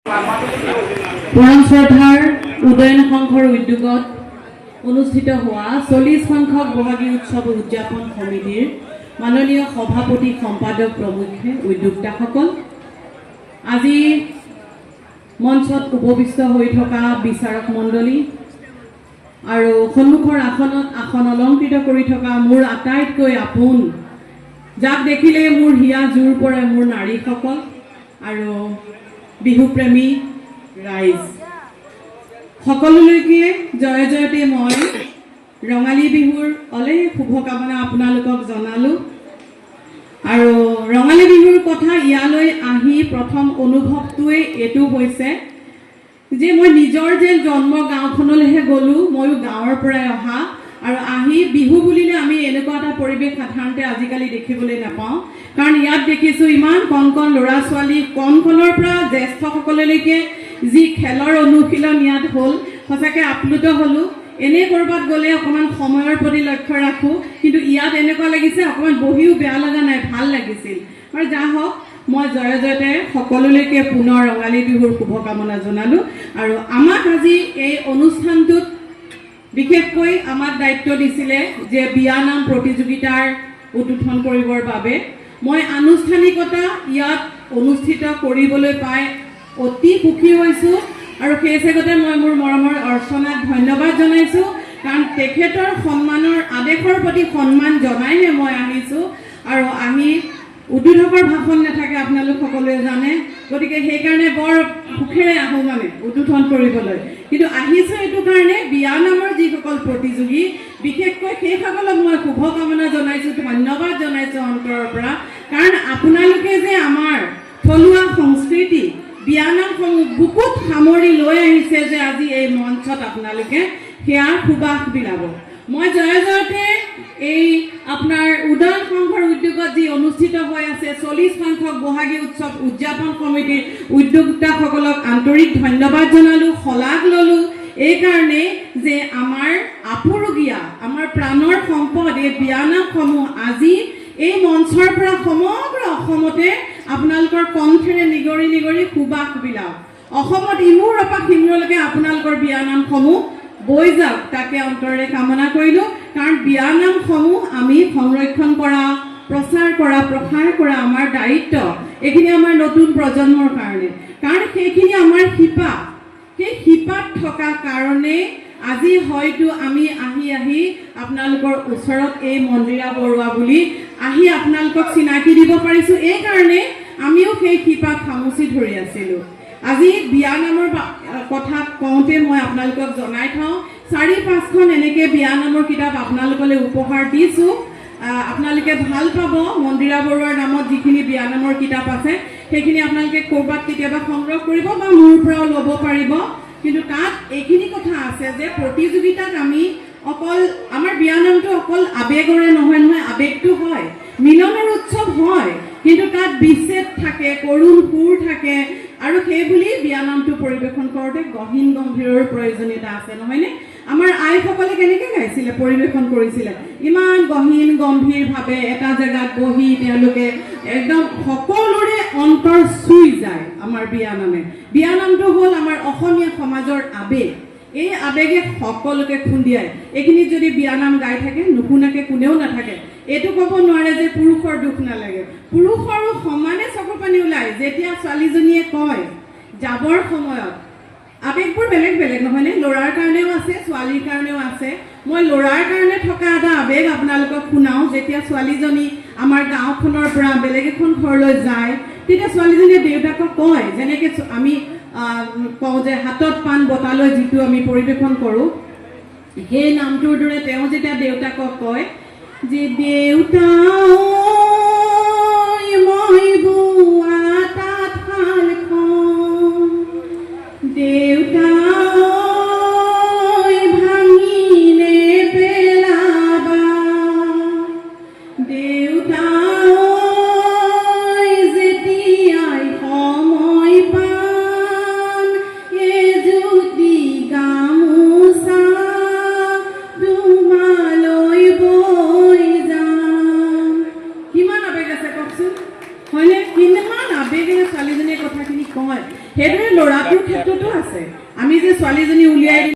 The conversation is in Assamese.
পৰম শ্ৰদ্ধাৰ উদয়ন সংঘৰ উদ্যোগত অনুষ্ঠিত হোৱা 40 সংখ্যক বহাগী উৎসৱ উদযাপন সমিতিৰ মাননীয় সভাপতি সম্পাদক প্ৰমুখ্যে উদ্যোক্তাসকল, আজি মঞ্চত উপবিষ্ট হৈ থকা বিচাৰক মণ্ডলী আৰু সন্মুখৰ আসনত আসন অলংকৃত কৰি থকা মোৰ আটাইতকৈ আপোন, যাক দেখিলে মোৰ হিয়া জোৰ পৰে মোৰ নাৰীসকল আৰু বিহুপ্ৰেমী ৰাইজ সকলোলৈকে জয় জয়তে মই ৰঙালী বিহুৰ অলেখ শুভকামনা আপোনালোকক জনালোঁ। আৰু ৰঙালী বিহুৰ কথা ইয়ালৈ আহি প্ৰথম অনুভৱটোৱে এইটো হৈছে যে মই নিজৰ যে জন্ম গাঁওখনলৈহে গ'লোঁ, ময়ো গাঁৱৰ পৰাই অহা আৰু আহি বিহু বুলিলে আমি এনেকুৱা এটা পৰিৱেশ সাধাৰণতে আজিকালি দেখিবলৈ নাপাওঁ। কাৰণ ইয়াত দেখিছোঁ ইমান কণ কণ ল'ৰা ছোৱালী, কণৰ পৰা জ্যেষ্ঠসকললৈকে যি খেলৰ অনুশীলন ইয়াত হ'ল, সঁচাকৈ আপ্লুত হ'লোঁ। এনে ক'ৰবাত গ'লে অকণমান সময়ৰ প্ৰতি লক্ষ্য ৰাখোঁ, কিন্তু ইয়াত এনেকুৱা লাগিছে অকণমান বহিও বেয়া লগা নাই, ভাল লাগিছিল। আৰু যা হওক, মই জয় জয়তে সকলোলৈকে পুনৰ ৰঙালী বিহুৰ শুভকামনা জনালোঁ। আৰু আমাক আজি এই অনুষ্ঠানটোত বিশেষকৈ আমাক দায়িত্ব দিছিলে যে বিয়ানাম প্ৰতিযোগিতাৰ উদ্বোধন কৰিবৰ বাবে। মই আনুষ্ঠানিকতা ইয়াত অনুষ্ঠিত কৰিবলৈ পাই অতি সুখী হৈছোঁ আৰু সেই চেগতে মই মোৰ মৰমৰ অৰ্চনাক ধন্যবাদ জনাইছোঁ। কাৰণ তেখেতৰ সন্মানৰ আদেশৰ প্ৰতি সন্মান জনাইহে মই আহিছোঁ আৰু আহি উদ্বোধকৰ ভাষণ নাথাকে, আপোনালোক সকলোৱে জানে, গতিকে সেইকাৰণে বৰ সুখেৰে আহোঁ মানে উদ্বোধন কৰিবলৈ। কিন্তু আহিছোঁ এইটো কাৰণে বিয়ানামৰ যিসকল প্ৰতিযোগী, বিশেষকৈ সেইসকলক মই শুভকামনা জনাইছোঁ, ধন্যবাদ জনাইছোঁ অন্তৰৰ পৰা। কাৰণ আপোনালোকে যে আমাৰ থলুৱা সংস্কৃতি বিয়ানামসমূহ বুকুত সামৰি লৈ আহিছে যে আজি এই মঞ্চত আপোনালোকে সেয়া সুবাস বিলাব। মই জয় জয়তে এই আপোনাৰ উদয়ন সংঘৰ উদ্যোগত যি অনুষ্ঠিত হৈ আছে 40 সংখ্যক বহাগী উৎসৱ উদযাপন সমিতিৰ উদ্যোক্তাসকলক আন্তৰিক ধন্যবাদ জনালোঁ, শলাগ ল'লোঁ এইকাৰণে যে আমাৰ আপুৰুগীয়া, আমাৰ প্ৰাণৰ সম্পদ এই বিয়ানামসমূহ আজি এই মঞ্চৰ পৰা সমগ্ৰ অসমতে আপোনালোকৰ কণ্ঠেৰে নিগৰি নিগৰি সুবাস বিলাওক। অসমত ইমূৰৰ পৰা সিমূৰলৈকে আপোনালোকৰ বিয়ানামসমূহ বৈ যাওক, তাকে অন্তৰেৰে কামনা কৰিলোঁ। কাৰণ বিয়ানামসমূহ আমি সংৰক্ষণ কৰা, প্ৰচাৰ কৰা, প্ৰসাৰ কৰা আমাৰ দায়িত্ব। এইখিনি আমাৰ নতুন প্ৰজন্মৰ কাৰণে, কাৰণ সেইখিনি আমাৰ শিপা, সেই শিপাত থকা কাৰণে আজি হয়তো আমি আহি আহি আপোনালোকৰ ওচৰত এই মন্দিৰা বৰুৱা বুলি আহি আপোনালোকক চিনাকি দিব পাৰিছোঁ। এইকাৰণে আমিও সেই শিপাত খামুচি ধৰি আছিলোঁ। আজি বিয়ানামৰ কথা কওঁতে মই আপোনালোকক জনাই থওঁ, 4-5খন এনেকৈ বিয়ানামৰ কিতাপ আপোনালোকলৈ উপহাৰ দিছোঁ। আপোনালোকে ভাল পাব। মন্দিৰা বৰুৱাৰ নামত যিখিনি বিয়ানামৰ কিতাপ আছে সেইখিনি আপোনালোকে ক'ৰবাত কেতিয়াবা সংগ্ৰহ কৰিব বা মোৰ পৰাও ল'ব পাৰিব। কিন্তু তাত এইখিনি কথা আছে যে প্ৰতিযোগিতাত আমি অকল আমাৰ বিয়ানামটো অকল আৱেগৰে নহয়, আৱেগটো হয়, মিলনৰ উৎসৱ হয়, কিন্তু তাত বিচ্ছেদ থাকে, কৰুণ সুৰ থাকে আৰু সেইবুলি বিয়ানামটো পৰিৱেশন কৰোঁতে গহীন গম্ভীৰৰ প্ৰয়োজনীয়তা আছে, নহয়নে? আমাৰ আইসকলে কেনেকৈ গাইছিলে, পৰিৱেশন কৰিছিলে, ইমান গহীন গম্ভীৰভাৱে এটা জেগাত বহি তেওঁলোকে একদম সকলোৰে অন্তৰ চুই যায়। আমাৰ বিয়ানামে, বিয়ানামটো হ'ল আমাৰ অসমীয়া সমাজৰ আৱেগ। এই আৱেগে সকলোকে খুন্দিয়ায়। এইখিনিত যদি বিয়ানাম গাই থাকে নুশুনাকে কোনেও নাথাকে। এইটো ক'ব নোৱাৰে যে পুৰুষৰ দুখ নালাগে, পুৰুষৰো সমানে চকু পানী ওলায় যেতিয়া ছোৱালীজনীয়ে কয় যাবৰ সময়ত। আৱেগবোৰ বেলেগ বেলেগ নহয়নে? ল'ৰাৰ কাৰণেও আছে, ছোৱালীৰ কাৰণেও আছে। মই ল'ৰাৰ কাৰণে থকা এটা আৱেগ আপোনালোকক শুনাওঁ। যেতিয়া ছোৱালীজনী আমাৰ গাঁওখনৰ পৰা বেলেগ এখন ঘৰলৈ যায়, তেতিয়া ছোৱালীজনীয়ে দেউতাকক কয়, যেনেকৈ আমি কওঁ যে হাতত পাণ বটালৈ যিটো আমি পৰিৱেশন কৰোঁ, সেই নামটোৰ দৰে তেওঁ যেতিয়া দেউতাকক কয় যে দেউতা মই বোৱা তাঁতশালখন, দেউতা ভাঙিলে পেলাবা, দেউতা যেতিয়াই সময় পান এজুতি গামোচা তোমালৈ বৈ যাম। কিমান আৱেগ আছে কওকচোন, হয়নে? ল'ৰাটোৰ ক্ষেত্ৰতো আছে। আমি যে ছোৱালীজনী উলিয়াই